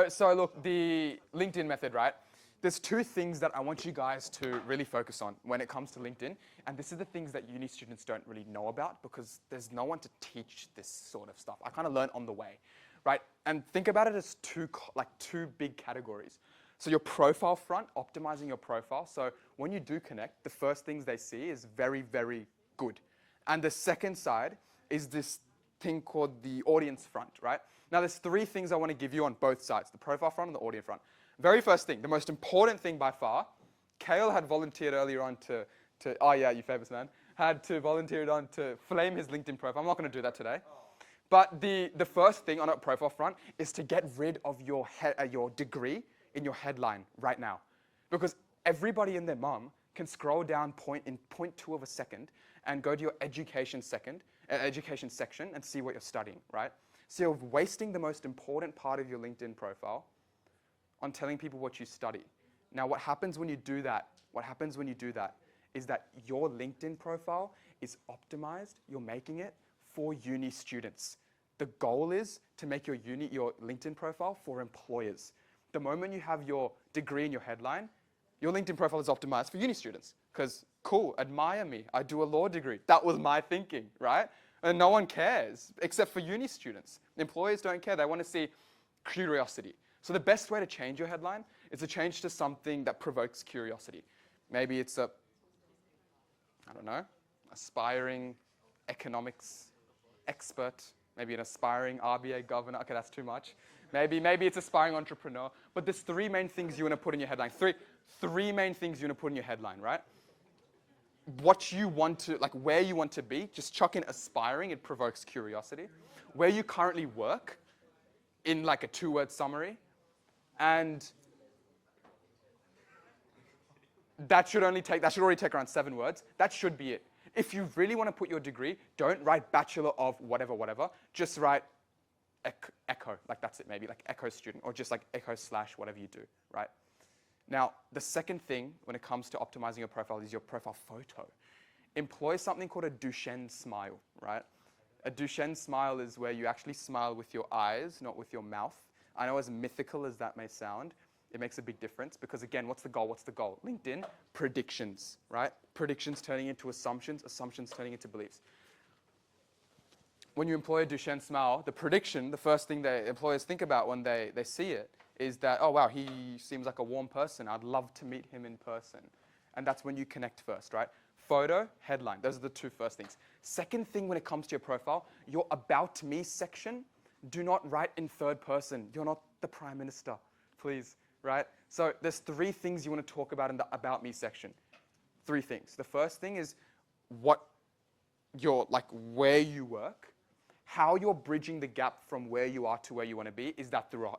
So look, the LinkedIn method, right? There's two things that I want you guys to really focus on when it comes to LinkedIn. And this is the things that uni students don't really know about because there's no one to teach this sort of stuff. I kind of learned on the way, right? And think about it as two big categories. So your profile front, optimizing your profile. So when you do connect, the first things they see is very, very good. And the second side is this thing called the audience front, right? Now, there's three things I want to give you on both sides, the profile front and the audience front. Very first thing, the most important thing by far, Kale had volunteered earlier on oh yeah, you famous man, had to volunteer on to flame his LinkedIn profile. I'm not going to do that today. But the first thing on a profile front is to get rid of your degree in your headline right now. Because everybody and their mum can scroll down in 0.2 of a second and go to your education section and see what you're studying, right? So you're wasting the most important part of your LinkedIn profile on telling people what you study. Now, what happens when you do that is that your LinkedIn profile is optimized. You're making it for uni students. The goal is to make your LinkedIn profile for employers. The moment you have your degree in your headline, your LinkedIn profile is optimized for uni students. Because, cool, admire me. I do a law degree. That was my thinking, right? And no one cares, except for uni students. Employers don't care. They want to see curiosity. So the best way to change your headline is to change to something that provokes curiosity. Maybe it's aspiring economics expert, maybe an aspiring RBA governor. Okay, that's too much. Maybe it's aspiring entrepreneur. But there's three main things you want to put in your headline. Three main things you want to put in your headline, right? What you want to, where you want to be, just chuck in aspiring, it provokes curiosity. Where you currently work, in a 2-word summary. And that should already take around 7 words. That should be it. If you really want to put your degree, don't write Bachelor of whatever. Just write Echo, that's it, maybe Echo student, or just Echo / whatever you do, right? Now, the second thing when it comes to optimizing your profile is your profile photo. Employ something called a Duchenne smile, right? A Duchenne smile is where you actually smile with your eyes, not with your mouth. I know as mythical as that may sound, it makes a big difference because, again, what's the goal? LinkedIn, predictions, right? Predictions turning into assumptions, assumptions turning into beliefs. When you employ a Duchenne smile, the prediction, the first thing that employers think about when they see it is that, oh, wow, he seems like a warm person. I'd love to meet him in person. And that's when you connect first, right? Photo, headline. Those are the two first things. Second thing when it comes to your profile, your About Me section, do not write in third person. You're not the Prime Minister, please, right? So there's three things you want to talk about in the About Me section. Three things. The first thing is where you work, how you're bridging the gap from where you are to where you want to be. Is that through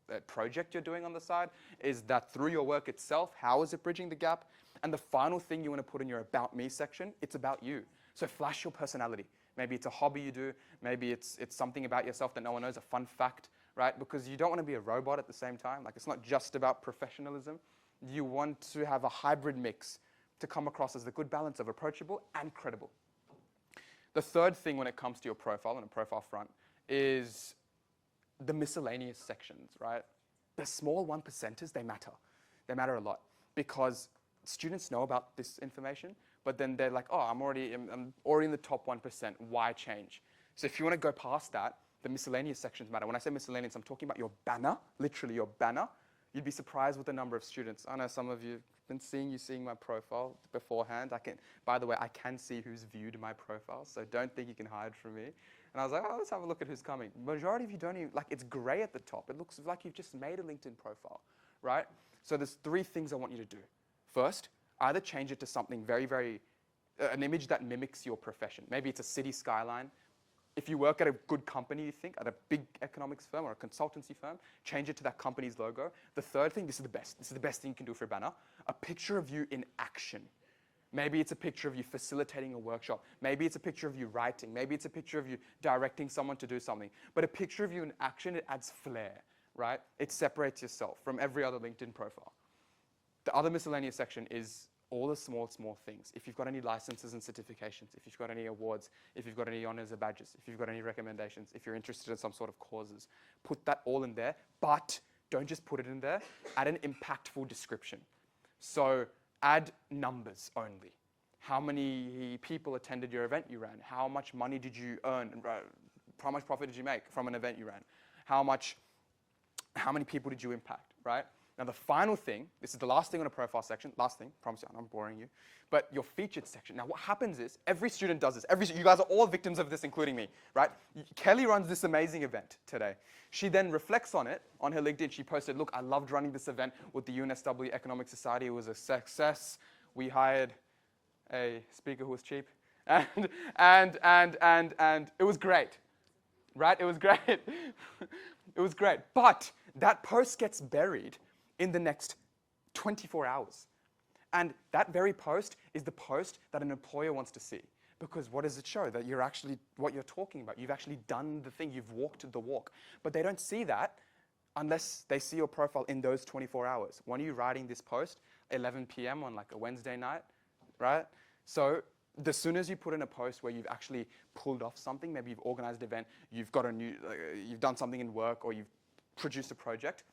a project you're doing on the side? Is that through your work itself? How is it bridging the gap? And the final thing you want to put in your About Me section, it's about you. So flash your personality. Maybe it's a hobby you do. Maybe it's something about yourself that no one knows, a fun fact, right? Because you don't want to be a robot at the same time. It's not just about professionalism. You want to have a hybrid mix to come across as the good balance of approachable and credible. The third thing when it comes to your profile and a profile front is the miscellaneous sections, right? The small 1%ers, they matter. They matter a lot because students know about this information, but then they're like, oh, I'm already in the top 1%. Why change? So if you want to go past that, the miscellaneous sections matter. When I say miscellaneous, I'm talking about your banner, literally your banner. You'd be surprised with the number of students. I know some of you have been seeing my profile beforehand. By the way, I can see who's viewed my profile, so don't think you can hide from me. And I was like, oh, let's have a look at who's coming. Majority of you don't even, it's gray at the top. It looks like you've just made a LinkedIn profile, right? So there's three things I want you to do. First, either change it to something an image that mimics your profession. Maybe it's a city skyline. If you work at a good company, you think, at a big economics firm or a consultancy firm, change it to that company's logo. The third thing, this is the best thing you can do for a banner, a picture of you in action. Maybe it's a picture of you facilitating a workshop. Maybe it's a picture of you writing. Maybe it's a picture of you directing someone to do something. But a picture of you in action, it adds flair, right? It separates yourself from every other LinkedIn profile. The other miscellaneous section is all the small, small things. If you've got any licenses and certifications, if you've got any awards, if you've got any honors or badges, if you've got any recommendations, if you're interested in some sort of causes, put that all in there, but don't just put it in there, add an impactful description. So add numbers only. How many people attended your event you ran? How much money did you earn? How much profit did you make from an event you ran? How many people did you impact, right? Now the final thing, this is the last thing on a profile section, last thing, promise you, I'm boring you, but your featured section. Now what happens is, every student does this. You guys are all victims of this, including me, right? Kelly runs this amazing event today. She then reflects on it, on her LinkedIn. She posted, look, I loved running this event with the UNSW Economic Society. It was a success. We hired a speaker who was cheap. And it was great, right? It was great. It was great. But that post gets buried in the next 24 hours. And that very post is the post that an employer wants to see. Because what does it show? That you're actually, what you're talking about, you've actually done the thing, you've walked the walk. But they don't see that unless they see your profile in those 24 hours. When are you writing this post? 11 p.m. on like a Wednesday night, right? So as soon as you put in a post where you've actually pulled off something, maybe you've organized an event, you've got you've done something in work, or you've produced a project,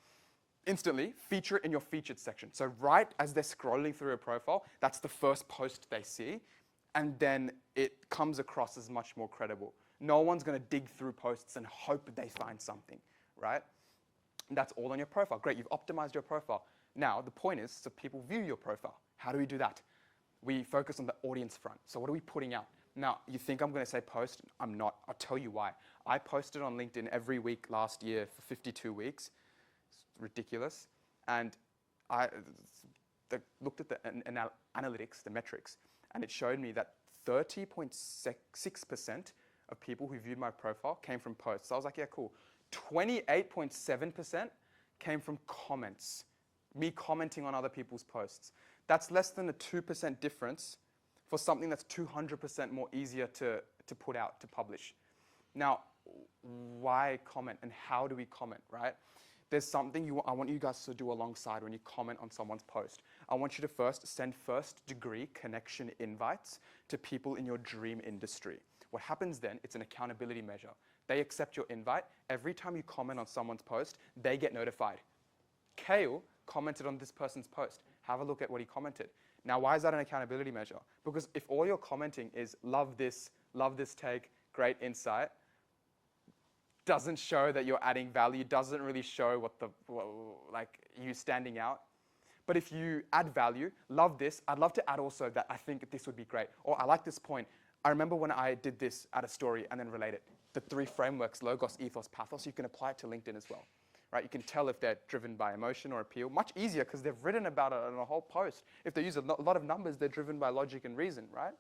instantly feature it in your featured section. So right as they're scrolling through your profile, that's the first post they see, and then it comes across as much more credible. No one's going to dig through posts and hope they find something, right? And that's all on your profile. Great, you've optimized your profile. Now, the point is, so people view your profile. How do we do that? We focus on the audience front. So what are we putting out? Now, you think I'm going to say post? I'm not. I'll tell you why. I posted on LinkedIn every week last year for 52 weeks. It's ridiculous. And I looked at the analytics, the metrics, and it showed me that 30.6% of people who viewed my profile came from posts. So I was like, yeah, cool. 28.7% came from comments, me commenting on other people's posts. That's less than a 2% difference for something that's 200% more easier to put out, to publish. Now, why comment and how do we comment, right? There's something I want you guys to do alongside when you comment on someone's post. I want you to first send first-degree connection invites to people in your dream industry. What happens then, it's an accountability measure. They accept your invite. Every time you comment on someone's post, they get notified. Kale commented on this person's post. Have a look at what he commented. Now, why is that an accountability measure? Because if all you're commenting is love this take, great insight, doesn't show that you're adding value, doesn't really show like you standing out. But if you add value, love this, I'd love to add also that I think this would be great. Or I like this point. I remember when I did this, add a story and then relate it. The 3 frameworks, Logos, Ethos, Pathos, you can apply it to LinkedIn as well. Right? You can tell if they're driven by emotion or appeal. Much easier because they've written about it in a whole post. If they use a lot of numbers, they're driven by logic and reason, right?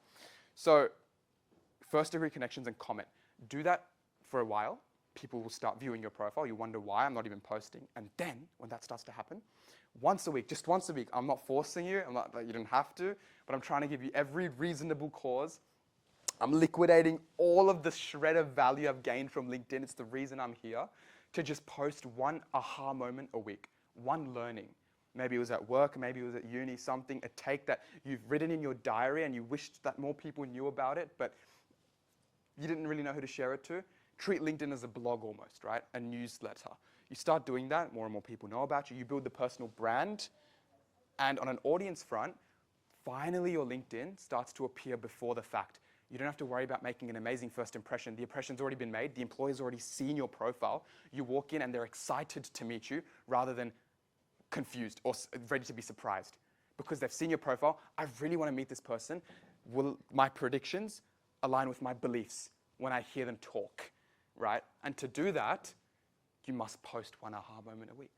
So first-degree connections and comment. Do that for a while. People will start viewing your profile. You wonder why I'm not even posting. And then when that starts to happen, once a week, just once a week, I'm not forcing you. I'm not, you don't have to, but I'm trying to give you every reasonable cause. I'm liquidating all of the shred of value I've gained from LinkedIn. It's the reason I'm here. To just post one aha moment a week, one learning. Maybe it was at work, maybe it was at uni, something, a take that you've written in your diary and you wished that more people knew about it, but you didn't really know who to share it to. Treat LinkedIn as a blog almost, right? A newsletter. You start doing that, more and more people know about you. You build the personal brand, and on an audience front, finally your LinkedIn starts to appear before the fact. You don't have to worry about making an amazing first impression. The impression's already been made. The employer's already seen your profile. You walk in and they're excited to meet you rather than confused or ready to be surprised. Because they've seen your profile, I really want to meet this person. Will my predictions align with my beliefs when I hear them talk, right? And to do that, you must post one aha moment a week.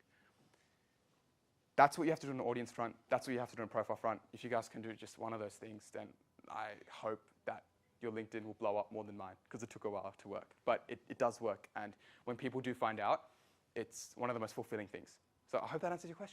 That's what you have to do on the audience front. That's what you have to do on the profile front. If you guys can do just one of those things, then I hope that your LinkedIn will blow up more than mine, because it took a while to work. But it does work, and when people do find out, it's one of the most fulfilling things. So I hope that answers your question.